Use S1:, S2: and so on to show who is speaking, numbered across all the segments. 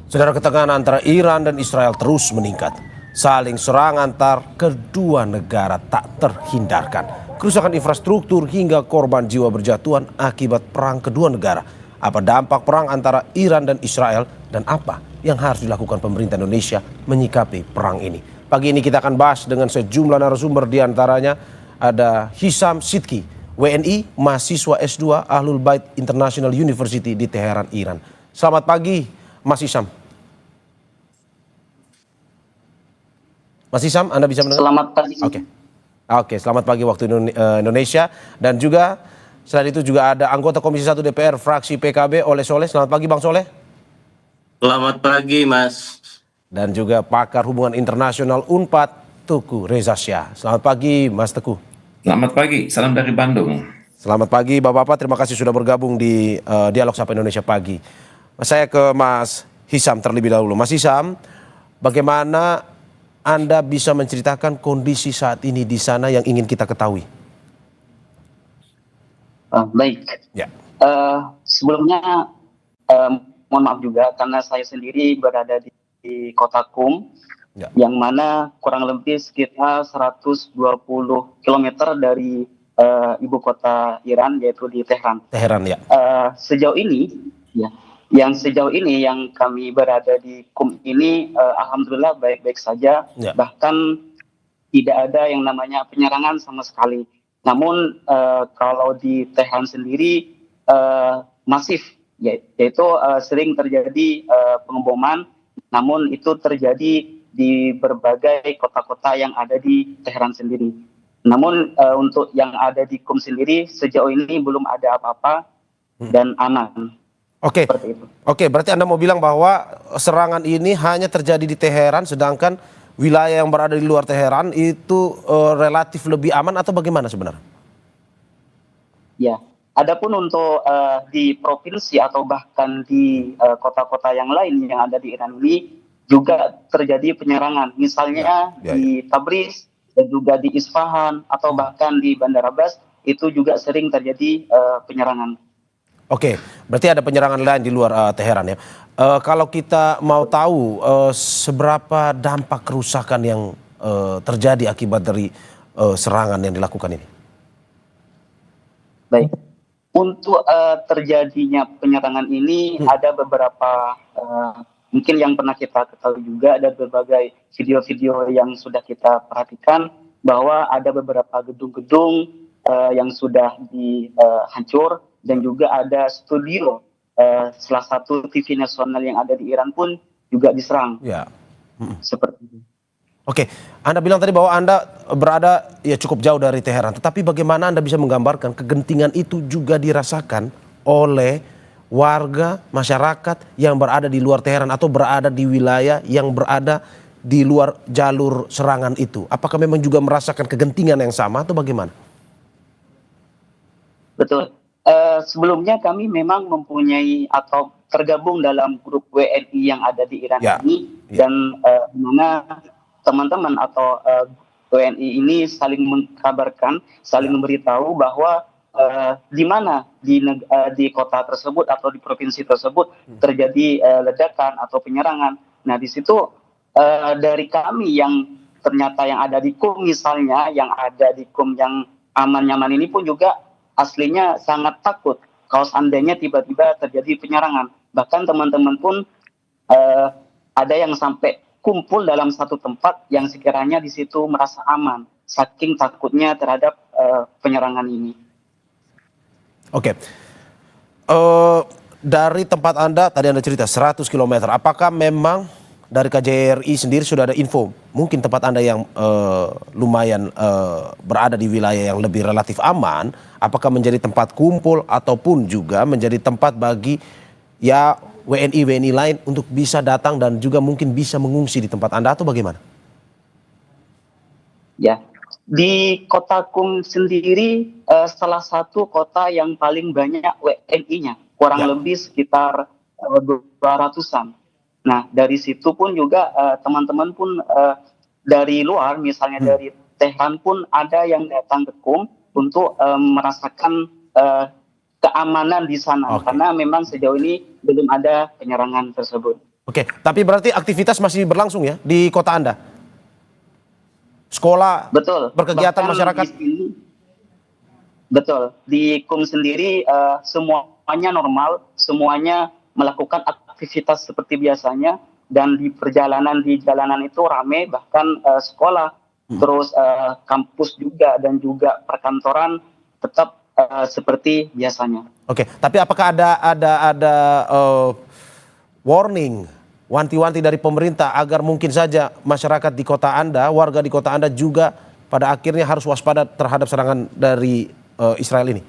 S1: Saudara, ketegangan antara Iran dan Israel terus meningkat. Saling serang antar kedua negara tak terhindarkan. Kerusakan infrastruktur hingga korban jiwa berjatuhan akibat perang kedua negara. Apa dampak perang antara Iran dan Israel dan apa yang harus dilakukan pemerintah Indonesia menyikapi perang ini? Pagi ini kita akan bahas dengan sejumlah narasumber, di antaranya ada Hisam Sidki, WNI, mahasiswa S2 Ahlul Bait International University di Teheran, Iran. Selamat pagi, Mas Hisam. Mas Hisam, Anda bisa mendengar?
S2: Selamat pagi.
S1: Oke, selamat pagi waktu Indonesia. Dan juga selain itu juga ada anggota Komisi 1 DPR fraksi PKB Oleh Soleh. Selamat pagi Bang Soleh.
S3: Selamat pagi Mas.
S1: Dan juga pakar hubungan internasional UNPAD Teguh Reza Shah. Selamat pagi Mas Teguh.
S4: Selamat pagi, salam dari Bandung.
S1: Selamat pagi Bapak-Bapak, terima kasih sudah bergabung di Dialog Sapa Indonesia Pagi. Saya ke Mas Hisam terlebih dahulu. Mas Hisam, bagaimana Anda bisa menceritakan kondisi saat ini di sana yang ingin kita ketahui?
S2: Baik.
S1: Ya.
S2: Sebelumnya mohon maaf juga karena saya sendiri berada di kota Qum,
S1: Ya.
S2: yang mana kurang lebih sekitar 120 km dari ibu kota Iran, yaitu di Tehran.
S1: Teheran, ya.
S2: Sejauh ini, ya, sejauh ini yang kami berada di Qum ini, alhamdulillah baik-baik saja.
S1: Ya.
S2: Bahkan tidak ada yang namanya penyerangan sama sekali. Namun kalau di Tehran sendiri masif, yaitu sering terjadi pengeboman. Namun itu terjadi di berbagai kota-kota yang ada di Tehran sendiri. Namun untuk yang ada di Qum sendiri sejauh ini belum ada apa-apa dan aman.
S1: Oke.
S2: Seperti itu.
S1: Oke, berarti Anda mau bilang bahwa serangan ini hanya terjadi di Teheran, sedangkan wilayah yang berada di luar Teheran itu relatif lebih aman, atau bagaimana sebenarnya?
S2: Ya, adapun untuk di provinsi atau bahkan di kota-kota yang lain yang ada di Iran ini juga terjadi penyerangan. Misalnya di Tabriz dan juga di Isfahan atau bahkan di Bandar Abbas itu juga sering terjadi penyerangan.
S1: Oke, berarti ada penyerangan lain di luar Teheran, ya. Kalau kita mau tahu seberapa dampak kerusakan yang terjadi akibat dari serangan yang dilakukan ini?
S2: Baik, untuk terjadinya penyerangan ini ada beberapa, mungkin yang pernah kita ketahui juga, ada berbagai video-video yang sudah kita perhatikan bahwa ada beberapa gedung-gedung yang sudah dihancur. Dan juga ada studio salah satu TV nasional yang ada di Iran pun juga diserang.
S1: Ya.
S2: Seperti itu.
S1: Oke, Anda bilang tadi bahwa Anda berada ya cukup jauh dari Teheran. Tetapi bagaimana Anda bisa menggambarkan kegentingan itu juga dirasakan oleh warga masyarakat yang berada di luar Teheran atau berada di wilayah yang berada di luar jalur serangan itu? Apakah memang juga merasakan kegentingan yang sama atau bagaimana?
S2: Betul. Sebelumnya kami memang mempunyai atau tergabung dalam grup WNI yang ada di Iran ini, dan mana teman-teman atau WNI ini saling mengkabarkan, saling memberitahu bahwa di mana di kota tersebut atau di provinsi tersebut terjadi ledakan atau penyerangan. Nah, di situ dari kami yang ternyata yang ada di Qum misalnya, yang ada di Qum yang aman-nyaman ini pun juga aslinya sangat takut kalau seandainya tiba-tiba terjadi penyerangan. Bahkan teman-teman pun ada yang sampai kumpul dalam satu tempat yang sekiranya di situ merasa aman, saking takutnya terhadap penyerangan ini.
S1: Oke. Dari tempat Anda, tadi Anda cerita 100 km, apakah memang dari KJRI sendiri sudah ada info, mungkin tempat Anda yang lumayan berada di wilayah yang lebih relatif aman, apakah menjadi tempat kumpul ataupun juga menjadi tempat bagi ya WNI lain untuk bisa datang dan juga mungkin bisa mengungsi di tempat Anda, atau bagaimana?
S2: Ya, di kota Qum sendiri salah satu kota yang paling banyak WNI-nya, kurang lebih sekitar 200-an. Nah, dari situ pun juga teman-teman pun dari luar, misalnya dari Tehran pun ada yang datang ke Qum untuk merasakan keamanan di sana. Karena memang sejauh ini belum ada penyerangan tersebut.
S1: Oke, tapi berarti aktivitas masih berlangsung ya di kota Anda? Sekolah,
S2: Betul.
S1: berkegiatan
S2: Bahkan
S1: masyarakat?
S2: di sini, betul. Di KUM sendiri semuanya normal, semuanya melakukan aktivitas seperti biasanya, dan di jalanan itu ramai, bahkan sekolah, terus kampus juga, dan juga perkantoran tetap seperti biasanya.
S1: Oke, tapi apakah ada warning, wanti-wanti dari pemerintah agar mungkin saja masyarakat di kota Anda, warga di kota Anda juga pada akhirnya harus waspada terhadap serangan dari Israel ini?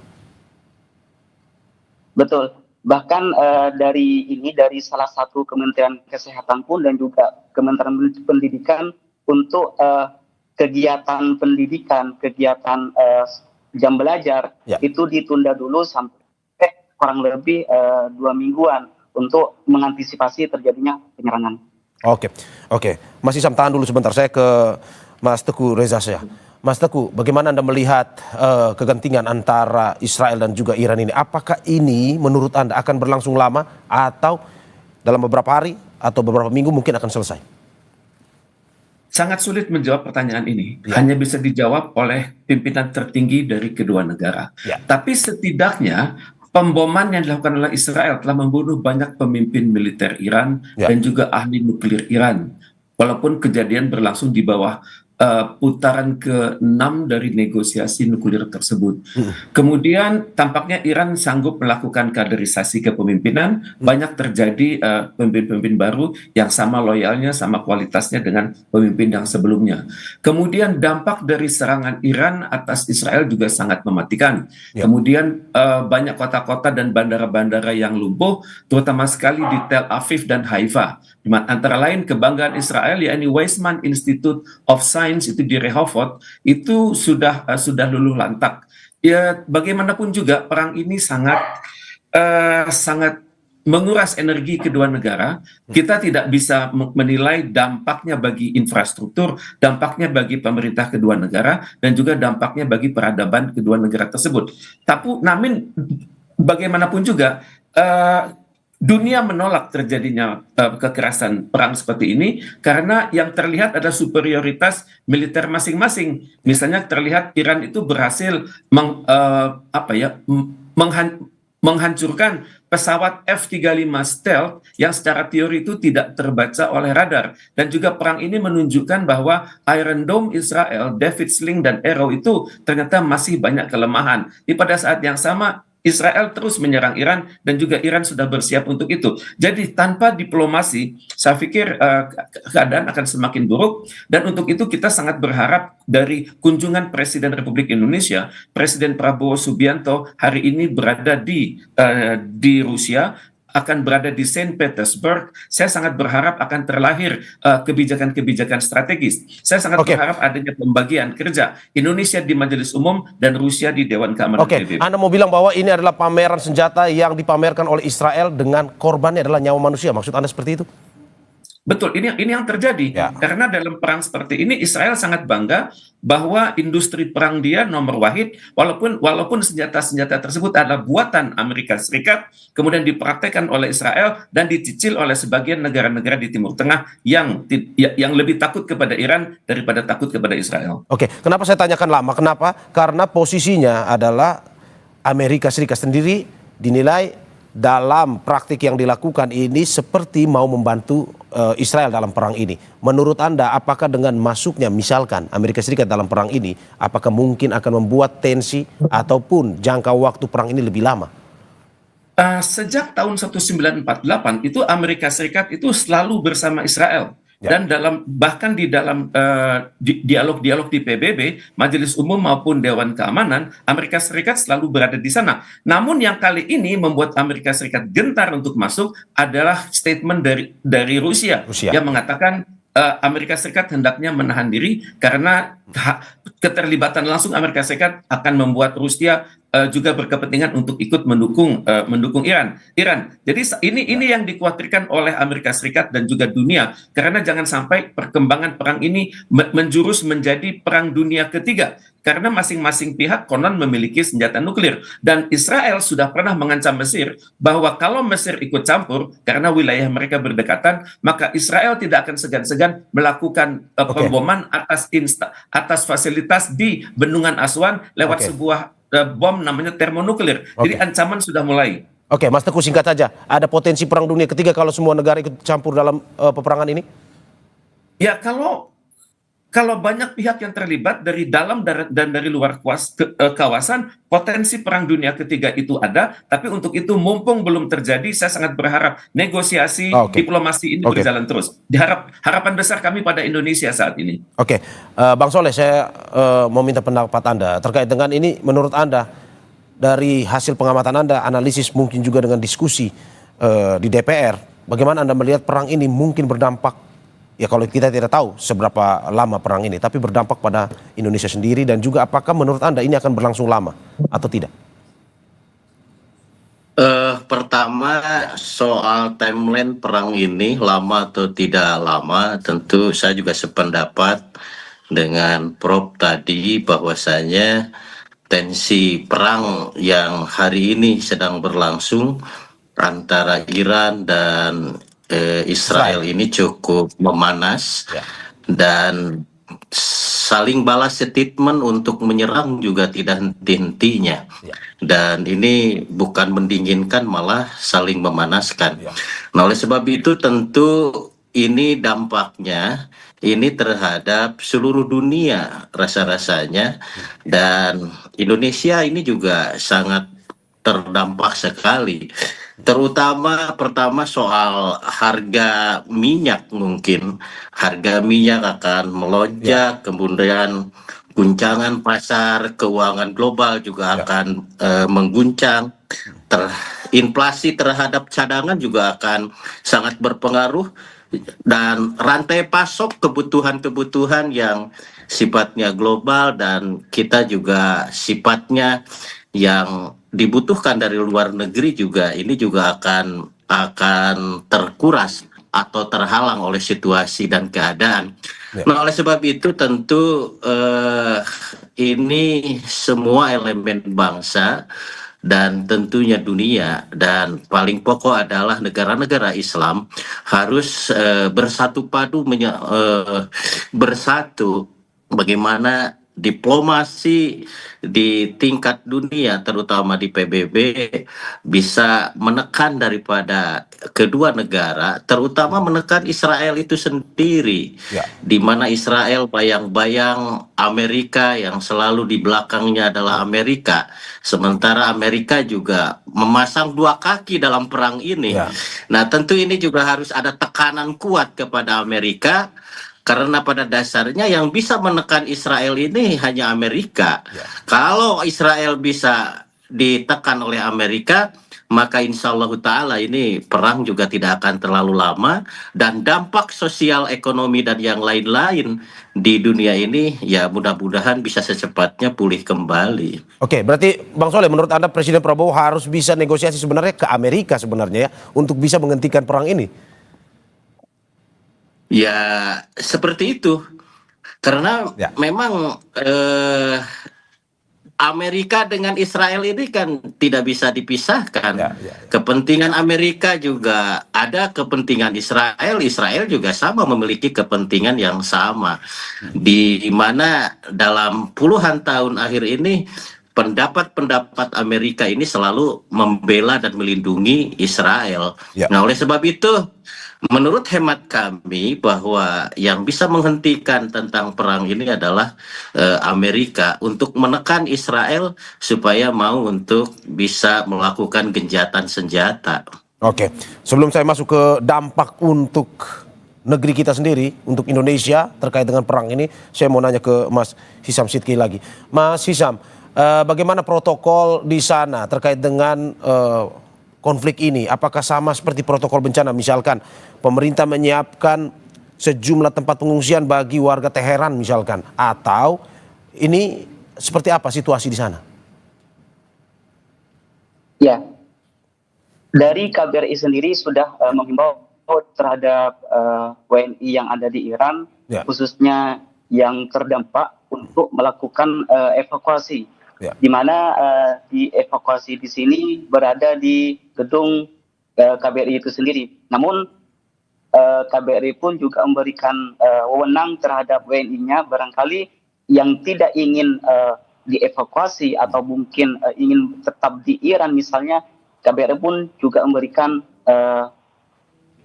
S2: Betul. Bahkan dari salah satu Kementerian Kesehatan pun, dan juga Kementerian Pendidikan, untuk kegiatan pendidikan, kegiatan jam belajar,
S1: Ya.
S2: itu ditunda dulu sampai kurang lebih 2 mingguan untuk mengantisipasi terjadinya penyerangan.
S1: Oke. Mas Isam, tahan dulu sebentar. Saya ke Mas Teguh Reza Syah. Mas Teguh, bagaimana Anda melihat kegentingan antara Israel dan juga Iran ini? Apakah ini menurut Anda akan berlangsung lama atau dalam beberapa hari atau beberapa minggu mungkin akan selesai?
S4: Sangat sulit menjawab pertanyaan ini.
S1: Ya.
S4: Hanya bisa dijawab oleh pimpinan tertinggi dari kedua negara.
S1: Ya.
S4: Tapi setidaknya pemboman yang dilakukan oleh Israel telah membunuh banyak pemimpin militer Iran
S1: Ya.
S4: dan juga ahli nuklir Iran. Walaupun kejadian berlangsung di bawah putaran ke-6 dari negosiasi nuklir tersebut. Kemudian tampaknya Iran sanggup melakukan kaderisasi kepemimpinan. Banyak terjadi pemimpin-pemimpin baru yang sama loyalnya, sama kualitasnya dengan pemimpin yang sebelumnya. Kemudian dampak dari serangan Iran atas Israel juga sangat mematikan.
S1: Ya.
S4: Kemudian banyak kota-kota dan bandara-bandara yang lumpuh, terutama sekali di Tel Aviv dan Haifa. Antara lain kebanggaan Israel, yakni Weizmann Institute of Science itu di Rehovot, itu sudah luluh lantak. Ya, bagaimanapun juga perang ini sangat menguras energi kedua negara. Kita tidak bisa menilai dampaknya bagi infrastruktur, dampaknya bagi pemerintah kedua negara, dan juga dampaknya bagi peradaban kedua negara tersebut. Namun bagaimanapun juga dunia menolak terjadinya kekerasan perang seperti ini karena yang terlihat ada superioritas militer masing-masing. Misalnya terlihat Iran itu berhasil menghancurkan pesawat F-35 stealth yang secara teori itu tidak terbaca oleh radar. Dan juga perang ini menunjukkan bahwa Iron Dome Israel, David Sling dan Arrow itu ternyata masih banyak kelemahan. Pada saat yang sama Israel terus menyerang Iran dan juga Iran sudah bersiap untuk itu. Jadi tanpa diplomasi, saya pikir keadaan akan semakin buruk, dan untuk itu kita sangat berharap dari kunjungan Presiden Republik Indonesia, Presiden Prabowo Subianto hari ini berada di Rusia, akan berada di Saint Petersburg. Saya sangat berharap akan terlahir kebijakan-kebijakan strategis. Saya sangat berharap adanya pembagian kerja Indonesia di Majelis Umum dan Rusia di Dewan Keamanan PBB.
S1: Anda mau bilang bahwa ini adalah pameran senjata yang dipamerkan oleh Israel dengan korbannya adalah nyawa manusia. Maksud Anda seperti itu?
S4: Betul, ini yang terjadi.
S1: Ya.
S4: Karena dalam perang seperti ini Israel sangat bangga bahwa industri perang dia nomor wahid, walaupun senjata-senjata tersebut adalah buatan Amerika Serikat, kemudian dipraktekkan oleh Israel dan dicicil oleh sebagian negara-negara di Timur Tengah yang lebih takut kepada Iran daripada takut kepada Israel.
S1: Oke, kenapa saya tanyakan lama? Kenapa? Karena posisinya adalah Amerika Serikat sendiri dinilai dalam praktik yang dilakukan ini seperti mau membantu Israel dalam perang ini. Menurut Anda, apakah dengan masuknya misalkan Amerika Serikat dalam perang ini, apakah mungkin akan membuat tensi ataupun jangka waktu perang ini lebih lama?
S4: Sejak tahun 1948 itu Amerika Serikat itu selalu bersama Israel. Dan bahkan di dalam dialog-dialog di PBB, Majelis Umum maupun Dewan Keamanan, Amerika Serikat selalu berada di sana. Namun yang kali ini membuat Amerika Serikat gentar untuk masuk adalah statement dari Rusia yang mengatakan Amerika Serikat hendaknya menahan diri karena keterlibatan langsung Amerika Serikat akan membuat Rusia juga berkepentingan untuk ikut mendukung Iran. Jadi ini yang dikhawatirkan oleh Amerika Serikat dan juga dunia, karena jangan sampai perkembangan perang ini menjurus menjadi perang dunia ketiga, karena masing-masing pihak konon memiliki senjata nuklir, dan Israel sudah pernah mengancam Mesir bahwa kalau Mesir ikut campur karena wilayah mereka berdekatan, maka Israel tidak akan segan-segan melakukan pemboman atas fasilitas di Bendungan Aswan lewat sebuah bom namanya termonuklir. Jadi ancaman sudah mulai.
S1: Oke, Mas Teguh, singkat saja, ada potensi perang dunia ketiga kalau semua negara ikut campur dalam peperangan ini?
S4: Ya, kalau banyak pihak yang terlibat dari dalam dan dari luar kawasan, potensi perang dunia ketiga itu ada. Tapi untuk itu, mumpung belum terjadi, saya sangat berharap negosiasi diplomasi ini berjalan terus. Harapan besar kami pada Indonesia saat ini.
S1: Oke, Bang Soleh, saya mau minta pendapat Anda terkait dengan ini. Menurut Anda, dari hasil pengamatan Anda, analisis mungkin juga dengan diskusi di DPR, bagaimana Anda melihat perang ini mungkin berdampak? Ya, kalau kita tidak tahu seberapa lama perang ini, tapi berdampak pada Indonesia sendiri, dan juga apakah menurut Anda ini akan berlangsung lama atau tidak?
S3: Pertama, soal timeline perang ini lama atau tidak lama, tentu saya juga sependapat dengan Prof tadi, bahwasanya tensi perang yang hari ini sedang berlangsung antara Iran dan Israel ini cukup memanas, dan saling balas statement untuk menyerang juga tidak henti-hentinya, dan ini bukan mendinginkan, malah saling memanaskan. Nah, oleh sebab itu tentu ini dampaknya ini terhadap seluruh dunia rasa-rasanya, dan Indonesia ini juga sangat terdampak sekali. Terutama pertama soal harga minyak, mungkin harga minyak akan melonjak, kemudian guncangan pasar keuangan global juga akan mengguncang, inflasi terhadap cadangan juga akan sangat berpengaruh, dan rantai pasok kebutuhan-kebutuhan yang sifatnya global dan kita juga sifatnya yang dibutuhkan dari luar negeri juga, ini juga akan terkuras atau terhalang oleh situasi dan keadaan. Nah, oleh sebab itu tentu ini semua elemen bangsa dan tentunya dunia, dan paling pokok adalah negara-negara Islam harus bersatu padu bersatu bagaimana diplomasi di tingkat dunia, terutama di PBB, bisa menekan daripada kedua negara, terutama menekan Israel itu sendiri, di mana Israel bayang-bayang Amerika, yang selalu di belakangnya adalah Amerika, sementara Amerika juga memasang dua kaki dalam perang ini. Nah, tentu ini juga harus ada tekanan kuat kepada Amerika, karena pada dasarnya yang bisa menekan Israel ini hanya Amerika. Kalau Israel bisa ditekan oleh Amerika, maka insya Allah ta'ala ini perang juga tidak akan terlalu lama, dan dampak sosial, ekonomi, dan yang lain-lain di dunia ini ya mudah-mudahan bisa secepatnya pulih kembali.
S1: Oke, berarti Bang Soleh, menurut Anda Presiden Prabowo harus bisa negosiasi sebenarnya ke Amerika sebenarnya ya, untuk bisa menghentikan perang ini?
S3: Ya, seperti itu. Karena memang Amerika dengan Israel ini kan tidak bisa dipisahkan. Kepentingan Amerika juga ada, kepentingan Israel. Israel juga sama memiliki kepentingan yang sama. Di mana dalam puluhan tahun akhir ini pendapat-pendapat Amerika ini selalu membela dan melindungi Israel. Nah, oleh sebab itu, menurut hemat kami bahwa yang bisa menghentikan tentang perang ini adalah Amerika, untuk menekan Israel supaya mau untuk bisa melakukan gencatan senjata.
S1: Oke, sebelum saya masuk ke dampak untuk negeri kita sendiri, untuk Indonesia terkait dengan perang ini, saya mau nanya ke Mas Hisam Sidki lagi. Mas Hisam, bagaimana protokol di sana terkait dengan konflik ini? Apakah sama seperti protokol bencana? Misalkan pemerintah menyiapkan sejumlah tempat pengungsian bagi warga Teheran misalkan, atau ini seperti apa situasi di sana?
S2: Ya, dari KBRI sendiri sudah menghimbau terhadap WNI yang ada di Iran,
S1: Ya.
S2: khususnya yang terdampak untuk melakukan evakuasi,
S1: Ya.
S2: di mana dievakuasi di sini berada di gedung KBRI itu sendiri. Namun KBRI pun juga memberikan wewenang terhadap WNI-nya barangkali yang tidak ingin dievakuasi atau mungkin ingin tetap di Iran misalnya, KBRI pun juga memberikan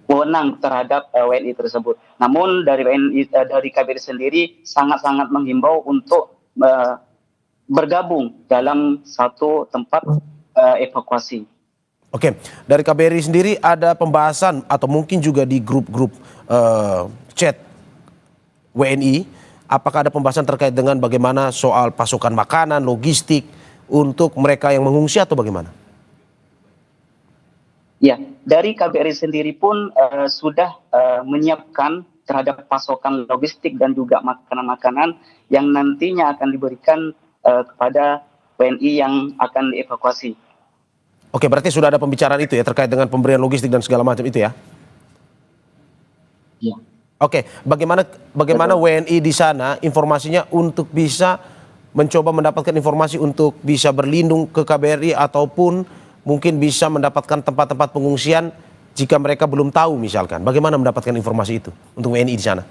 S2: wewenang terhadap WNI tersebut. Namun dari dari KBRI sendiri sangat-sangat menghimbau untuk bergabung dalam satu tempat evakuasi.
S1: Oke, dari KBRI sendiri ada pembahasan atau mungkin juga di grup-grup chat WNI, apakah ada pembahasan terkait dengan bagaimana soal pasokan makanan, logistik untuk mereka yang mengungsi atau bagaimana?
S2: Ya, dari KBRI sendiri pun sudah menyiapkan terhadap pasokan logistik dan juga makanan-makanan yang nantinya akan diberikan kepada WNI yang akan dievakuasi.
S1: Oke, berarti sudah ada pembicaraan itu ya terkait dengan pemberian logistik dan segala macam itu ya?
S2: Ya.
S1: Oke, bagaimana WNI di sana informasinya untuk bisa mencoba mendapatkan informasi untuk bisa berlindung ke KBRI ataupun mungkin bisa mendapatkan tempat-tempat pengungsian jika mereka belum tahu misalkan. Bagaimana mendapatkan informasi itu untuk WNI di sana?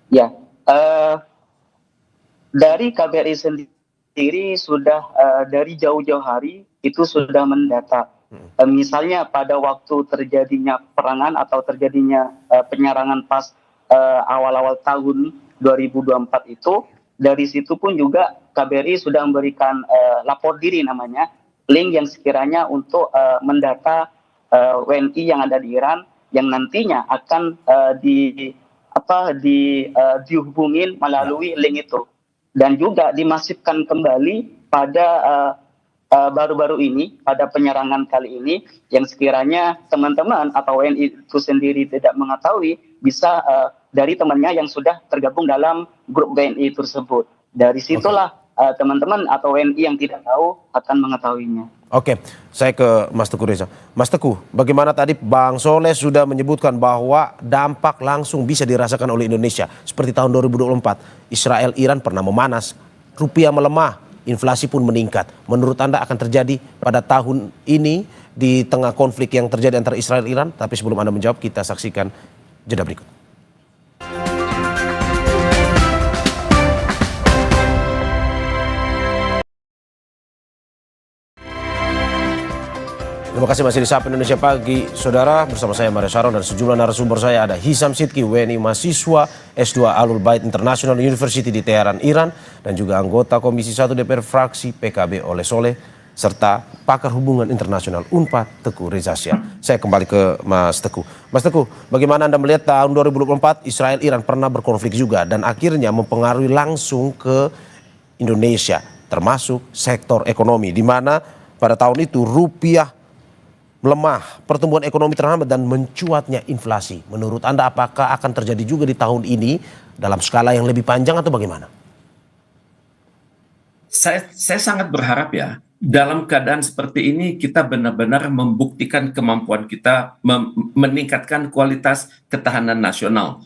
S2: Ya, dari KBRI sendiri sudah dari jauh-jauh hari itu sudah mendata. Misalnya pada waktu terjadinya perangan atau terjadinya penyerangan pas awal-awal tahun 2024 itu, dari situ pun juga KBRI sudah memberikan lapor diri namanya, link yang sekiranya untuk mendata WNI yang ada di Iran yang nantinya akan dihubungin melalui link itu, dan juga dimasifkan kembali pada baru-baru ini pada penyerangan kali ini yang sekiranya teman-teman atau WNI itu sendiri tidak mengetahui bisa dari temannya yang sudah tergabung dalam grup WNI tersebut. Dari situlah teman-teman atau WNI yang tidak tahu akan mengetahuinya.
S1: Oke, saya ke Mas Teguh Reza. Mas Teguh, bagaimana tadi Bang Soleh sudah menyebutkan bahwa dampak langsung bisa dirasakan oleh Indonesia. Seperti tahun 2024, Israel-Iran pernah memanas, rupiah melemah, inflasi pun meningkat. Menurut Anda akan terjadi pada tahun ini di tengah konflik yang terjadi antara Israel dan Iran? Tapi sebelum Anda menjawab, kita saksikan jeda berikut. Terima kasih masih di Sapa Indonesia Pagi, saudara. Bersama saya Mario Saron dan sejumlah narasumber saya ada Hisam Sidki, WNI mahasiswa S2 Alul Bait International University di Teheran, Iran, dan juga anggota Komisi 1 DPR fraksi PKB Oleh Soleh, serta pakar hubungan internasional UNPAD Teguh Reza Syah. Saya kembali ke Mas Teguh. Mas Teguh, bagaimana Anda melihat tahun 2024 Israel-Iran pernah berkonflik juga dan akhirnya mempengaruhi langsung ke Indonesia, termasuk sektor ekonomi, di mana pada tahun itu rupiah melemah, pertumbuhan ekonomi terhambat dan mencuatnya inflasi. Menurut Anda apakah akan terjadi juga di tahun ini dalam skala yang lebih panjang atau bagaimana?
S4: Saya sangat berharap ya, dalam keadaan seperti ini kita benar-benar membuktikan kemampuan kita meningkatkan kualitas ketahanan nasional,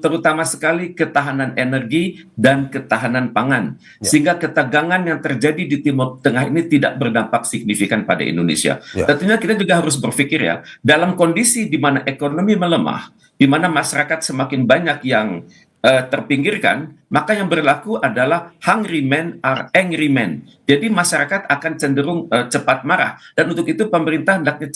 S4: terutama sekali ketahanan energi dan ketahanan pangan, sehingga ketegangan yang terjadi di Timur Tengah ini tidak berdampak signifikan pada Indonesia. Tentunya kita juga harus berpikir ya, dalam kondisi di mana ekonomi melemah, di mana masyarakat semakin banyak yang terpinggirkan, maka yang berlaku adalah hungry men are angry men. Jadi masyarakat akan cenderung cepat marah, dan untuk itu pemerintah hendaknya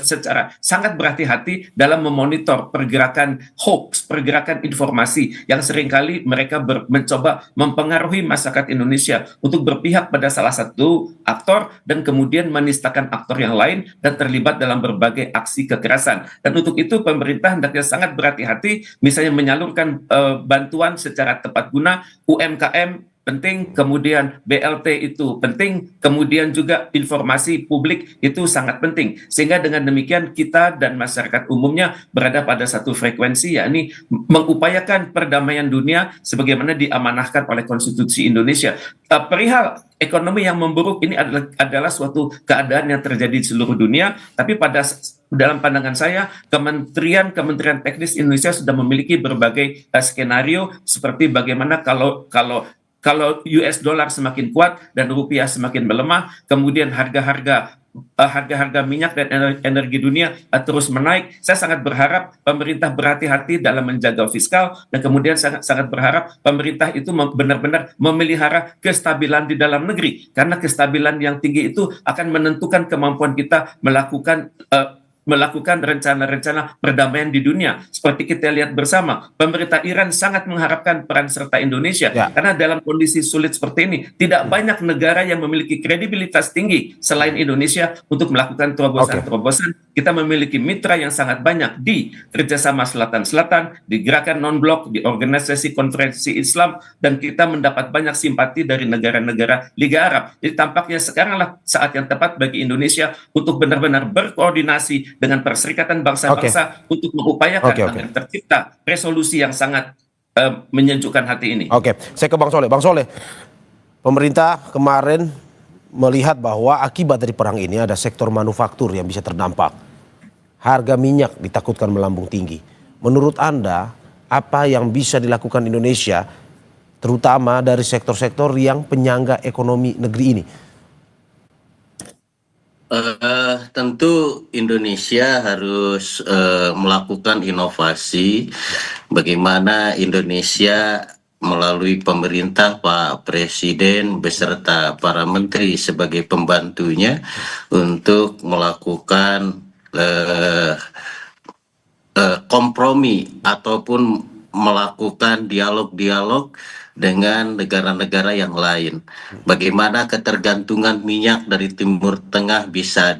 S4: secara sangat berhati-hati dalam memonitor pergerakan hoax, pergerakan informasi yang seringkali mereka mencoba mempengaruhi masyarakat Indonesia untuk berpihak pada salah satu aktor dan kemudian menistakan aktor yang lain dan terlibat dalam berbagai aksi kekerasan. Dan untuk itu pemerintah hendaknya sangat berhati-hati, misalnya menyalurkan bantuan secara tepat guna, UMKM penting, kemudian BLT itu penting, kemudian juga informasi publik itu sangat penting. Sehingga dengan demikian kita dan masyarakat umumnya berada pada satu frekuensi, yakni mengupayakan perdamaian dunia sebagaimana diamanahkan oleh Konstitusi Indonesia. Perihal ekonomi yang memburuk ini adalah suatu keadaan yang terjadi di seluruh dunia, tapi dalam pandangan saya, kementerian teknis Indonesia sudah memiliki berbagai skenario seperti bagaimana kalau US dollar semakin kuat dan rupiah semakin melemah, kemudian harga-harga minyak dan energi dunia terus menaik. Saya sangat berharap pemerintah berhati-hati dalam menjaga fiskal, dan kemudian sangat berharap pemerintah itu benar-benar memelihara kestabilan di dalam negeri, karena kestabilan yang tinggi itu akan menentukan kemampuan kita melakukan rencana-rencana perdamaian di dunia. Seperti kita lihat bersama, pemerintah Iran sangat mengharapkan peran serta Indonesia, karena dalam kondisi sulit seperti ini tidak banyak negara yang memiliki kredibilitas tinggi selain Indonesia untuk melakukan terobosan-terobosan. Kita memiliki mitra yang sangat banyak di kerjasama Selatan-Selatan, di gerakan non-blok, di organisasi konferensi Islam, dan kita mendapat banyak simpati dari negara-negara Liga Arab. Jadi tampaknya sekaranglah saat yang tepat bagi Indonesia untuk benar-benar berkoordinasi dengan Perserikatan Bangsa-Bangsa untuk mengupayakan agar tercipta resolusi yang sangat menyejukkan hati ini.
S1: Saya ke Bang Soleh. Bang Soleh, pemerintah kemarin melihat bahwa akibat dari perang ini ada sektor manufaktur yang bisa terdampak. Harga minyak ditakutkan melambung tinggi. Menurut Anda, apa yang bisa dilakukan Indonesia, terutama dari sektor-sektor yang penyangga ekonomi negeri ini?
S3: Tentu Indonesia harus melakukan inovasi. Bagaimana Indonesia melalui pemerintah, Pak Presiden beserta para menteri sebagai pembantunya untuk melakukan kompromi ataupun melakukan dialog-dialog dengan negara-negara yang lain. Bagaimana ketergantungan minyak dari Timur Tengah bisa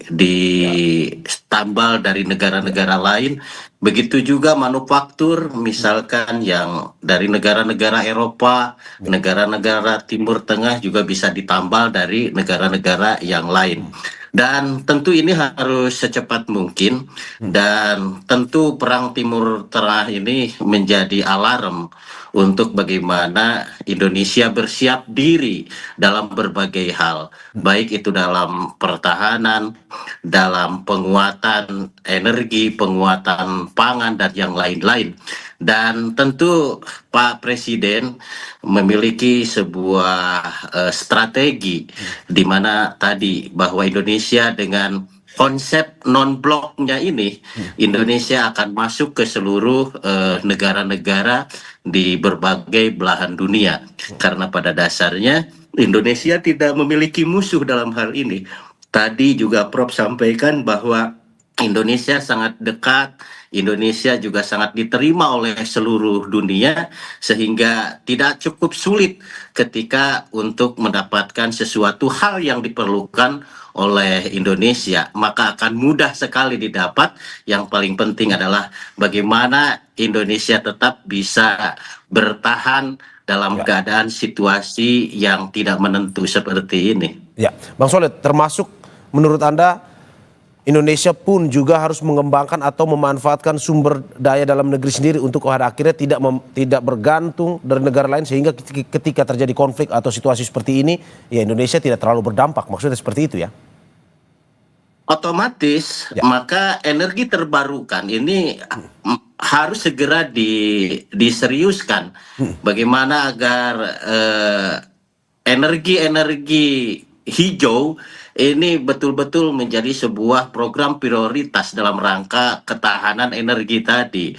S3: ditambal dari negara-negara lain. Begitu juga manufaktur, misalkan yang dari negara-negara Eropa, negara-negara Timur Tengah juga bisa ditambal dari negara-negara yang lain. Dan tentu ini harus secepat mungkin, dan tentu perang Timur Tengah ini menjadi alarm untuk bagaimana Indonesia bersiap diri dalam berbagai hal, baik itu dalam pertahanan, dalam penguatan energi, penguatan pangan, dan yang lain-lain. Dan tentu Pak Presiden memiliki sebuah strategi di mana tadi bahwa Indonesia dengan konsep non-bloknya ini, Indonesia akan masuk ke seluruh negara-negara di berbagai belahan dunia. Karena pada dasarnya Indonesia tidak memiliki musuh dalam hal ini. Tadi juga Prof sampaikan bahwa Indonesia sangat dekat, Indonesia juga sangat diterima oleh seluruh dunia, sehingga tidak cukup sulit ketika untuk mendapatkan sesuatu hal yang diperlukan oleh Indonesia, maka akan mudah sekali didapat. Yang paling penting adalah bagaimana Indonesia tetap bisa bertahan dalam keadaan situasi yang tidak menentu seperti ini.
S1: Ya, Bang Soleh, termasuk menurut Anda Indonesia pun juga harus mengembangkan atau memanfaatkan sumber daya dalam negeri sendiri untuk pada akhirnya tidak bergantung dari negara lain, sehingga ketika terjadi konflik atau situasi seperti ini, ya Indonesia tidak terlalu berdampak. Maksudnya seperti itu ya?
S3: Otomatis, maka energi terbarukan ini harus segera diseriuskan. Bagaimana agar energi hijau ini betul-betul menjadi sebuah program prioritas dalam rangka ketahanan energi tadi.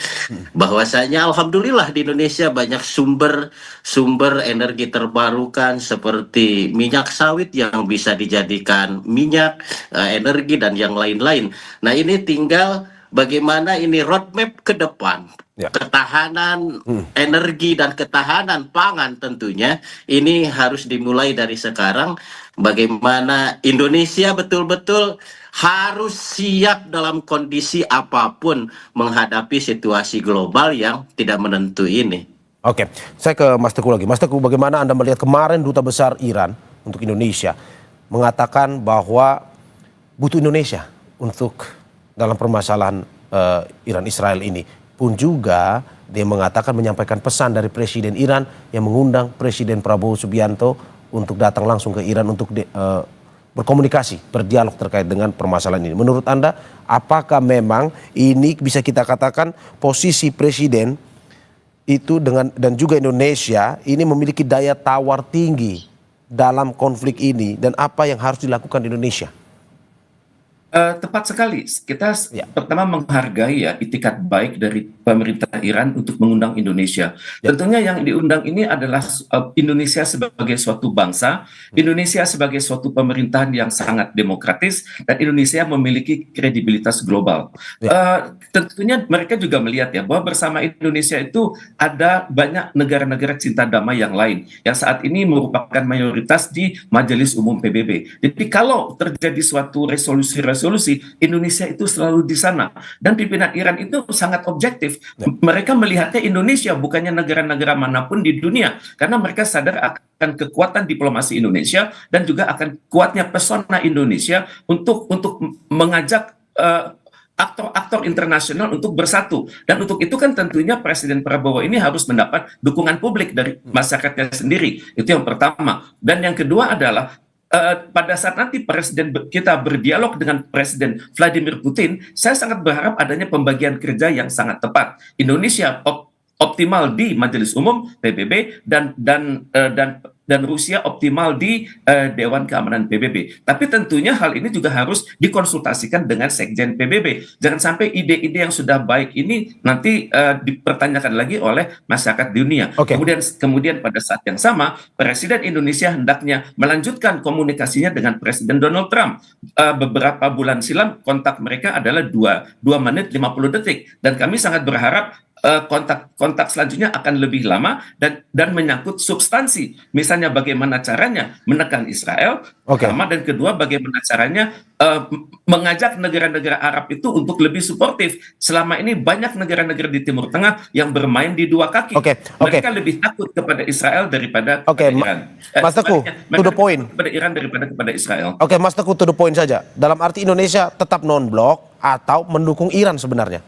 S3: Bahwasanya alhamdulillah di Indonesia banyak sumber energi terbarukan seperti minyak sawit yang bisa dijadikan minyak, energi, dan yang lain-lain. Nah, ini tinggal bagaimana ini roadmap ke depan. Ketahanan energi dan ketahanan pangan tentunya ini harus dimulai dari sekarang. Bagaimana Indonesia betul-betul harus siap dalam kondisi apapun menghadapi situasi global yang tidak menentu ini.
S1: Oke, saya ke Mas Teguh lagi. Mas Teguh, bagaimana Anda melihat kemarin Duta Besar Iran untuk Indonesia mengatakan bahwa butuh Indonesia untuk dalam permasalahan Iran Israel ini. Pun juga dia mengatakan menyampaikan pesan dari Presiden Iran yang mengundang Presiden Prabowo Subianto untuk datang langsung ke Iran untuk berkomunikasi, berdialog terkait dengan permasalahan ini. Menurut Anda, apakah memang ini bisa kita katakan posisi Presiden itu dan juga Indonesia ini memiliki daya tawar tinggi dalam konflik ini, dan apa yang harus dilakukan di Indonesia?
S4: Tepat sekali. Kita pertama menghargai ya itikat baik dari pemerintah Iran untuk mengundang Indonesia. Tentunya yang diundang ini adalah Indonesia sebagai suatu bangsa, Indonesia sebagai suatu pemerintahan yang sangat demokratis, dan Indonesia memiliki kredibilitas global. Tentunya mereka juga melihat ya bahwa bersama Indonesia itu ada banyak negara-negara cinta damai yang lain yang saat ini merupakan mayoritas di Majelis Umum PBB. Jadi kalau terjadi suatu resolusi Indonesia itu selalu di sana, dan pimpinan Iran itu sangat objektif. Mereka melihatnya Indonesia bukannya negara-negara manapun di dunia, karena mereka sadar akan kekuatan diplomasi Indonesia dan juga akan kuatnya pesona Indonesia untuk mengajak aktor-aktor internasional untuk bersatu. Dan untuk itu kan tentunya Presiden Prabowo ini harus mendapat dukungan publik dari masyarakatnya sendiri. Itu yang pertama. Dan yang kedua adalah pada saat nanti Presiden kita berdialog dengan Presiden Vladimir Putin, saya sangat berharap adanya pembagian kerja yang sangat tepat. Indonesia optimal di Majelis Umum PBB dan Rusia optimal di Dewan Keamanan PBB. Tapi tentunya hal ini juga harus dikonsultasikan dengan Sekjen PBB. Jangan sampai ide-ide yang sudah baik ini nanti dipertanyakan lagi oleh masyarakat dunia. Kemudian pada saat yang sama, Presiden Indonesia hendaknya melanjutkan komunikasinya dengan Presiden Donald Trump. Beberapa bulan silam kontak mereka adalah 2 menit 50 detik. Dan kami sangat berharap kontak selanjutnya akan lebih lama dan menyangkut substansi. Misalnya bagaimana caranya menekan Israel, pertama, dan kedua bagaimana caranya mengajak negara-negara Arab itu untuk lebih suportif. Selama ini banyak negara-negara di Timur Tengah yang bermain di dua kaki. Mereka lebih takut kepada Israel daripada Iran.
S1: Mas Teguh, to the point.
S4: Kepada Iran daripada kepada Israel.
S1: Mas Teguh, to the point saja. Dalam arti Indonesia tetap non-blok atau mendukung Iran sebenarnya?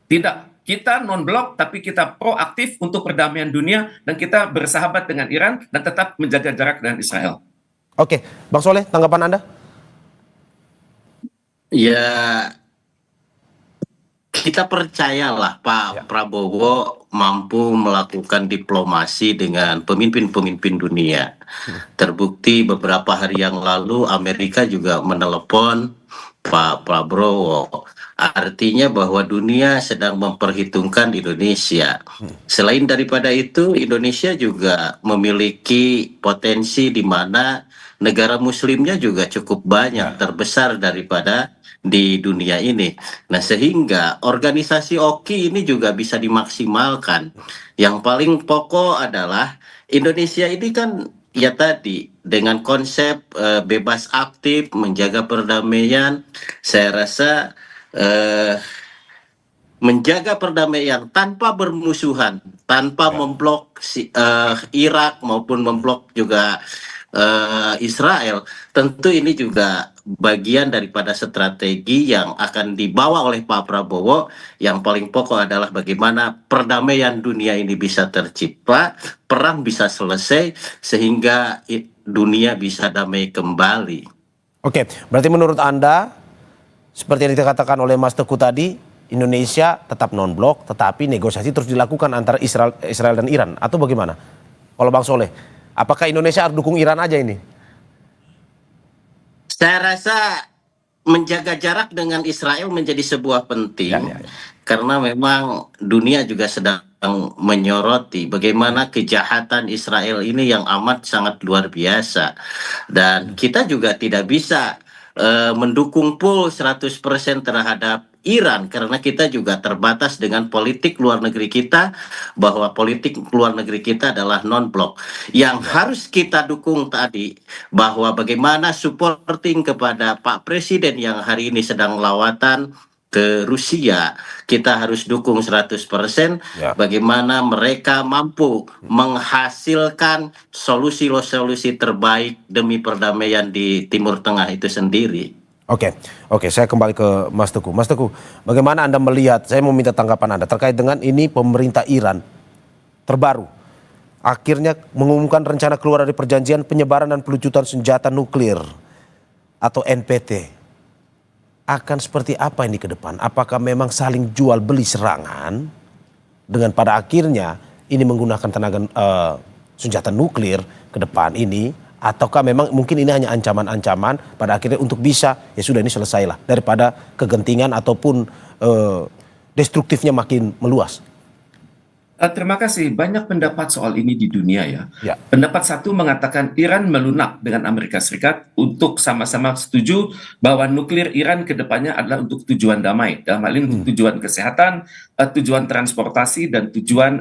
S4: Tidak. Kita non-blok, tapi kita proaktif untuk perdamaian dunia, dan kita bersahabat dengan Iran dan tetap menjaga jarak dengan Israel.
S1: Bang Soleh, tanggapan Anda?
S3: Ya, kita percayalah Pak Prabowo mampu melakukan diplomasi dengan pemimpin-pemimpin dunia. Terbukti beberapa hari yang lalu Amerika juga menelepon Pak Prabowo. Artinya bahwa dunia sedang memperhitungkan Indonesia. Selain daripada itu, Indonesia juga memiliki potensi di mana negara muslimnya juga cukup banyak, terbesar daripada di dunia ini. Nah, sehingga organisasi OKI ini juga bisa dimaksimalkan. Yang paling pokok adalah Indonesia ini kan ya tadi dengan konsep bebas aktif, menjaga perdamaian, saya rasa menjaga perdamaian tanpa bermusuhan, tanpa memblok Irak maupun memblok juga Israel, tentu ini juga bagian daripada strategi yang akan dibawa oleh Pak Prabowo. Yang paling pokok adalah bagaimana perdamaian dunia ini bisa tercipta, perang bisa selesai, sehingga dunia bisa damai kembali.
S1: Berarti menurut Anda, seperti yang dikatakan oleh Mas Teguh tadi, Indonesia tetap non-blok, tetapi negosiasi terus dilakukan antara Israel dan Iran, atau bagaimana? Kalau Bang Soleh, apakah Indonesia harus dukung Iran aja ini?
S3: Saya rasa menjaga jarak dengan Israel menjadi sebuah penting, karena memang dunia juga sedang menyoroti bagaimana kejahatan Israel ini yang amat sangat luar biasa, dan kita juga tidak bisa mendukung full 100% terhadap Iran, karena kita juga terbatas dengan politik luar negeri kita, bahwa politik luar negeri kita adalah non-blok. Yang harus kita dukung tadi, bahwa bagaimana supporting kepada Pak Presiden yang hari ini sedang lawatan ke Rusia, kita harus dukung 100%.
S1: Ya.
S3: Bagaimana mereka mampu menghasilkan solusi-solusi terbaik demi perdamaian di Timur Tengah itu sendiri.
S1: Oke, saya kembali ke Mas Teguh. Mas Teguh, bagaimana Anda melihat, saya mau minta tanggapan Anda terkait dengan ini pemerintah Iran terbaru akhirnya mengumumkan rencana keluar dari perjanjian penyebaran dan pelucutan senjata nuklir atau NPT. Akan seperti apa ini ke depan? Apakah memang saling jual beli serangan dengan pada akhirnya ini menggunakan tenaga senjata nuklir ke depan ini, ataukah memang mungkin ini hanya ancaman-ancaman pada akhirnya untuk bisa ya sudah ini selesailah daripada kegentingan ataupun destruktifnya makin meluas?
S4: Terima kasih. Banyak pendapat soal ini di dunia ya.
S1: Ya.
S4: Pendapat satu mengatakan Iran melunak dengan Amerika Serikat untuk sama-sama setuju bahwa nuklir Iran ke depannya adalah untuk tujuan damai. Dalam hal ini untuk tujuan kesehatan, tujuan transportasi, dan tujuan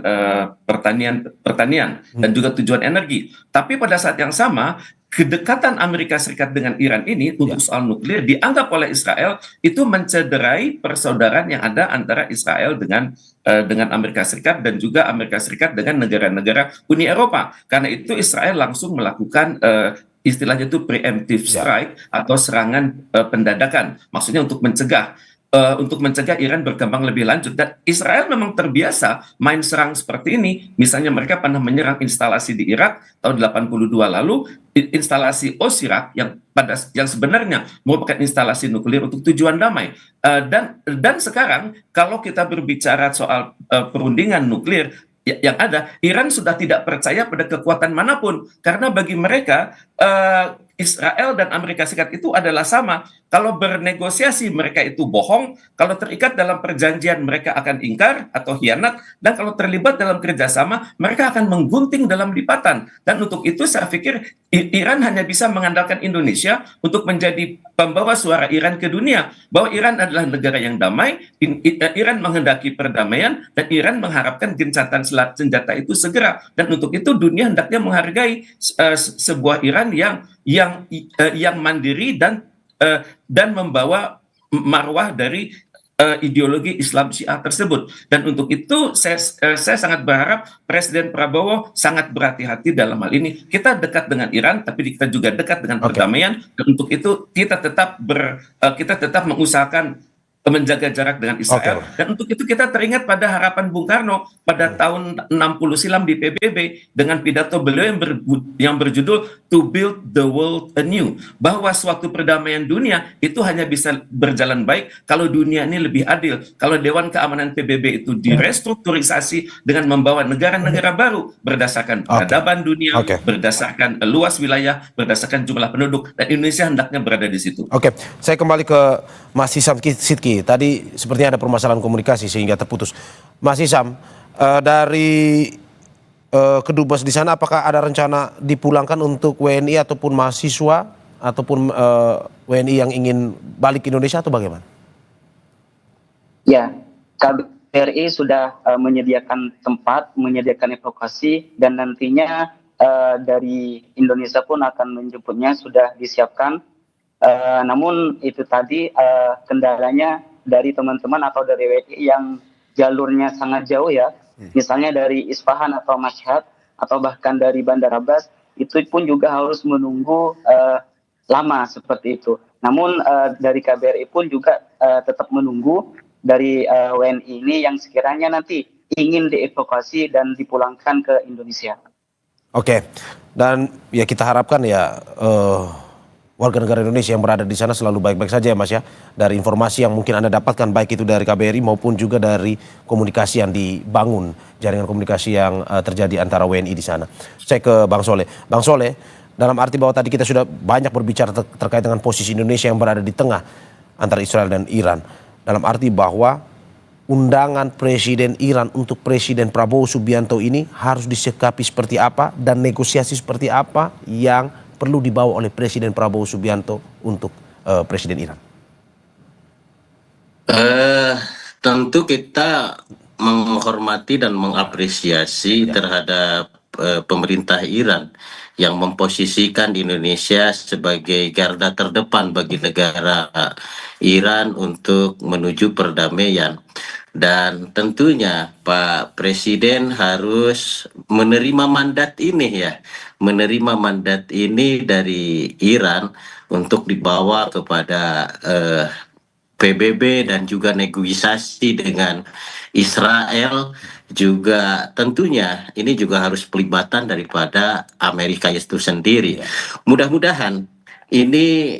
S4: pertanian dan juga tujuan energi. Tapi pada saat yang sama, kedekatan Amerika Serikat dengan Iran ini untuk soal nuklir dianggap oleh Israel itu mencederai persaudaraan yang ada antara Israel dengan Amerika Serikat dan juga Amerika Serikat dengan negara-negara Uni Eropa. Karena itu Israel langsung melakukan istilahnya itu preemptive strike atau serangan pendadakan. Maksudnya untuk mencegah Iran berkembang lebih lanjut. Dan Israel memang terbiasa main serang seperti ini. Misalnya mereka pernah menyerang instalasi di Irak tahun 82 lalu, instalasi Osirak yang sebenarnya merupakan instalasi nuklir untuk tujuan damai. Dan sekarang kalau kita berbicara soal perundingan nuklir yang ada, Iran sudah tidak percaya pada kekuatan manapun karena bagi mereka Israel dan Amerika Serikat itu adalah sama. Kalau bernegosiasi mereka itu bohong, kalau terikat dalam perjanjian mereka akan ingkar atau khianat, dan kalau terlibat dalam kerjasama mereka akan menggunting dalam lipatan. Dan untuk itu saya pikir Iran hanya bisa mengandalkan Indonesia untuk menjadi pembawa suara Iran ke dunia, bahwa Iran adalah negara yang damai, Iran menghendaki perdamaian, dan Iran mengharapkan gencatan senjata itu segera. Dan untuk itu dunia hendaknya menghargai sebuah Iran yang mandiri dan membawa marwah dari ideologi Islam Syiah tersebut. Dan untuk itu saya sangat berharap Presiden Prabowo sangat berhati-hati dalam hal ini. Kita dekat dengan Iran, tapi kita juga dekat dengan perdamaian. Dan untuk itu kita tetap mengusahakan menjaga jarak dengan Israel. Dan untuk itu kita teringat pada harapan Bung Karno pada tahun 60 silam di PBB dengan pidato beliau yang berjudul To Build the World Anew, bahwa suatu perdamaian dunia itu hanya bisa berjalan baik kalau dunia ini lebih adil, kalau Dewan Keamanan PBB itu direstrukturisasi dengan membawa negara-negara baru berdasarkan peradaban dunia, berdasarkan luas wilayah, berdasarkan jumlah penduduk, dan Indonesia hendaknya berada di situ.
S1: Saya kembali ke Mas Hisam Sidki. Tadi sepertinya ada permasalahan komunikasi sehingga terputus. Mas Hisam, dari kedubes di sana apakah ada rencana dipulangkan untuk WNI ataupun mahasiswa ataupun WNI yang ingin balik ke Indonesia atau bagaimana?
S2: Ya, KBRI sudah menyediakan tempat, menyediakan evakuasi, dan nantinya dari Indonesia pun akan menjemputnya, sudah disiapkan. Namun itu tadi kendalanya dari teman-teman atau dari WNI yang jalurnya sangat jauh ya, misalnya dari Isfahan atau Mashhad atau bahkan dari Bandar Abbas, itu pun juga harus menunggu lama seperti itu. Namun dari KBRI pun juga tetap menunggu dari WNI ini yang sekiranya nanti ingin dievakuasi dan dipulangkan ke Indonesia.
S1: Dan ya kita harapkan ya warga negara Indonesia yang berada di sana selalu baik-baik saja ya Mas ya. Dari informasi yang mungkin Anda dapatkan baik itu dari KBRI maupun juga dari komunikasi yang dibangun, jaringan komunikasi yang terjadi antara WNI di sana. Saya ke Bang Soleh. Bang Soleh, dalam arti bahwa tadi kita sudah banyak berbicara terkait dengan posisi Indonesia yang berada di tengah antara Israel dan Iran. Dalam arti bahwa undangan Presiden Iran untuk Presiden Prabowo Subianto ini harus disikapi seperti apa dan negosiasi seperti apa yang perlu dibawa oleh Presiden Prabowo Subianto untuk Presiden Iran?
S3: Tentu kita menghormati dan mengapresiasi terhadap pemerintah Iran yang memposisikan Indonesia sebagai garda terdepan bagi negara Iran untuk menuju perdamaian. Dan tentunya Pak Presiden harus menerima mandat ini ya, menerima mandat ini dari Iran untuk dibawa kepada PBB dan juga negosiasi dengan Israel, juga tentunya ini juga harus pelibatan daripada Amerika itu sendiri. Mudah-mudahan ini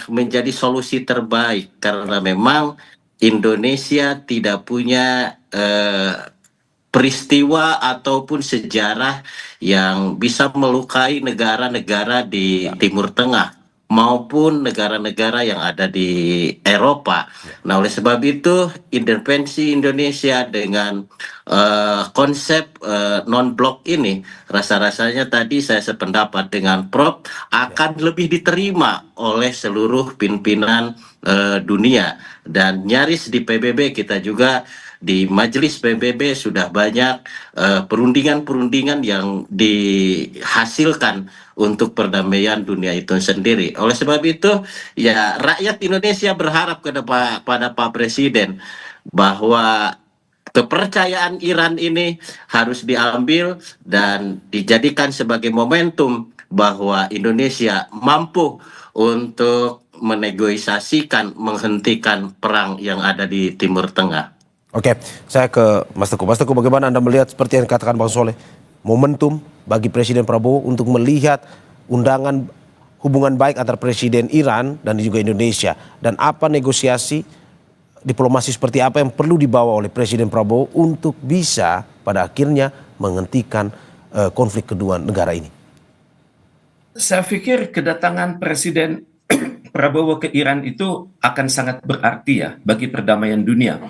S3: menjadi solusi terbaik karena memang Indonesia tidak punya peristiwa ataupun sejarah yang bisa melukai negara-negara di Timur Tengah maupun negara-negara yang ada di Eropa. Nah, oleh sebab itu intervensi Indonesia dengan konsep non-blok ini, rasa-rasanya tadi saya sependapat dengan Prof akan lebih diterima oleh seluruh pimpinan dunia, dan nyaris di PBB kita juga di majelis PBB sudah banyak perundingan-perundingan yang dihasilkan untuk perdamaian dunia itu sendiri. Oleh sebab itu, ya rakyat Indonesia berharap pada Pak Presiden bahwa kepercayaan Iran ini harus diambil dan dijadikan sebagai momentum bahwa Indonesia mampu untuk menegosiasikan, menghentikan perang yang ada di Timur Tengah.
S1: Oke, saya ke Mas Teguh. Mas Teguh, bagaimana Anda melihat seperti yang dikatakan Bang Soleh, momentum bagi Presiden Prabowo untuk melihat undangan hubungan baik antara Presiden Iran dan juga Indonesia, dan apa negosiasi diplomasi seperti apa yang perlu dibawa oleh Presiden Prabowo untuk bisa pada akhirnya menghentikan konflik kedua negara ini?
S4: Saya pikir kedatangan Presiden Prabowo ke Iran itu akan sangat berarti ya bagi perdamaian dunia,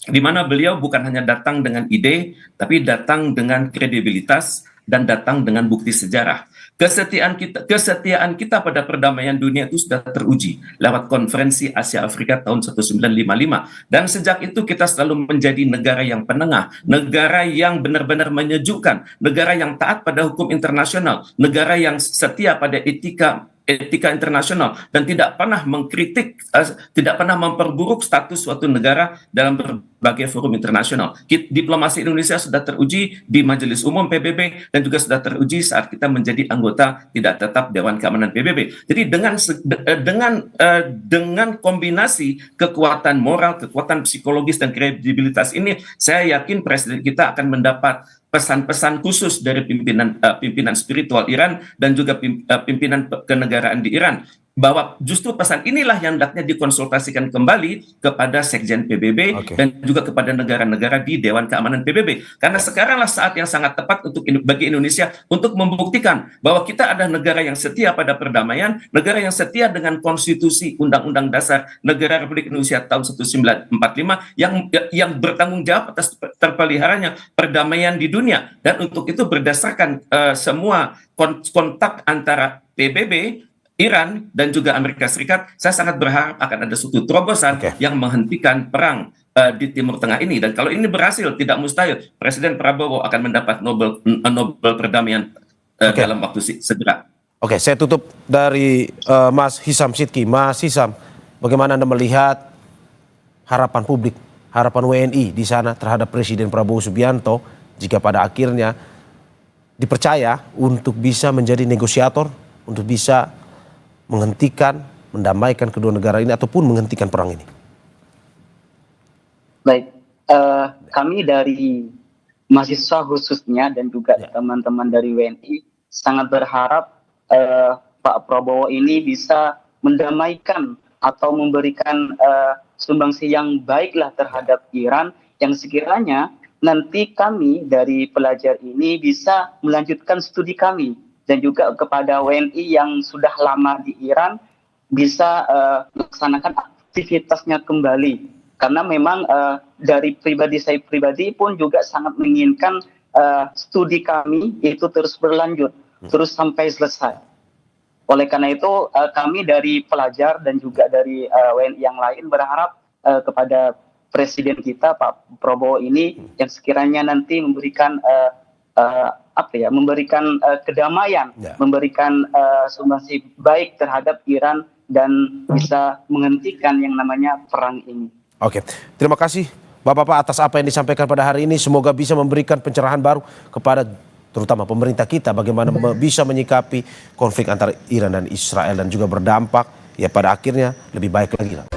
S4: di mana beliau bukan hanya datang dengan ide, tapi datang dengan kredibilitas dan datang dengan bukti sejarah. Kesetiaan kita pada perdamaian dunia itu sudah teruji lewat konferensi Asia Afrika tahun 1955, dan sejak itu kita selalu menjadi negara yang penengah, negara yang benar-benar menyejukkan, negara yang taat pada hukum internasional, negara yang setia pada etika internasional, dan tidak pernah mengkritik, tidak pernah memperburuk status suatu negara dalam berbagai forum internasional. Diplomasi Indonesia sudah teruji di Majelis Umum PBB dan juga sudah teruji saat kita menjadi anggota tidak tetap Dewan Keamanan PBB. Jadi dengan kombinasi kekuatan moral, kekuatan psikologis dan kredibilitas ini, saya yakin Presiden kita akan mendapat pesan-pesan khusus dari pimpinan spiritual Iran dan juga pimpinan kenegaraan di Iran, bahwa justru pesan inilah yang hendaknya dikonsultasikan kembali kepada Sekjen PBB dan juga kepada negara-negara di Dewan Keamanan PBB. Karena sekaranglah saat yang sangat tepat bagi Indonesia untuk membuktikan bahwa kita adalah negara yang setia pada perdamaian, negara yang setia dengan konstitusi Undang-Undang Dasar Negara Republik Indonesia tahun 1945 yang bertanggung jawab atas terpeliharanya perdamaian di dunia. Dan untuk itu berdasarkan semua kontak antara PBB, Iran dan juga Amerika Serikat, saya sangat berharap akan ada suatu terobosan yang menghentikan perang di Timur Tengah ini. Dan kalau ini berhasil, tidak mustahil Presiden Prabowo akan mendapat Nobel perdamaian dalam waktu segera.
S1: Oke, saya tutup dari Mas Hisam Sidki. Mas Hisam, bagaimana Anda melihat harapan publik, harapan WNI di sana terhadap Presiden Prabowo Subianto jika pada akhirnya dipercaya untuk bisa menjadi negosiator, untuk bisa menghentikan, mendamaikan kedua negara ini ataupun menghentikan perang ini?
S2: Baik, kami dari mahasiswa khususnya dan juga teman-teman dari WNI sangat berharap Pak Prabowo ini bisa mendamaikan atau memberikan sumbangsi yang baiklah terhadap Iran, yang sekiranya nanti kami dari pelajar ini bisa melanjutkan studi kami, dan juga kepada WNI yang sudah lama di Iran bisa melaksanakan aktivitasnya kembali. Karena memang dari saya pribadi pun juga sangat menginginkan studi kami itu terus berlanjut, terus sampai selesai. Oleh karena itu kami dari pelajar dan juga dari WNI yang lain berharap kepada Presiden kita Pak Prabowo ini yang sekiranya nanti memberikan memberikan kedamaian,
S1: Ya.
S2: memberikan sumbangsi baik terhadap Iran dan bisa menghentikan yang namanya perang ini.
S1: Oke, terima kasih Bapak-Bapak atas apa yang disampaikan pada hari ini. Semoga bisa memberikan pencerahan baru kepada terutama pemerintah kita bagaimana bisa menyikapi konflik antara Iran dan Israel dan juga berdampak ya pada akhirnya lebih baik lagi lah.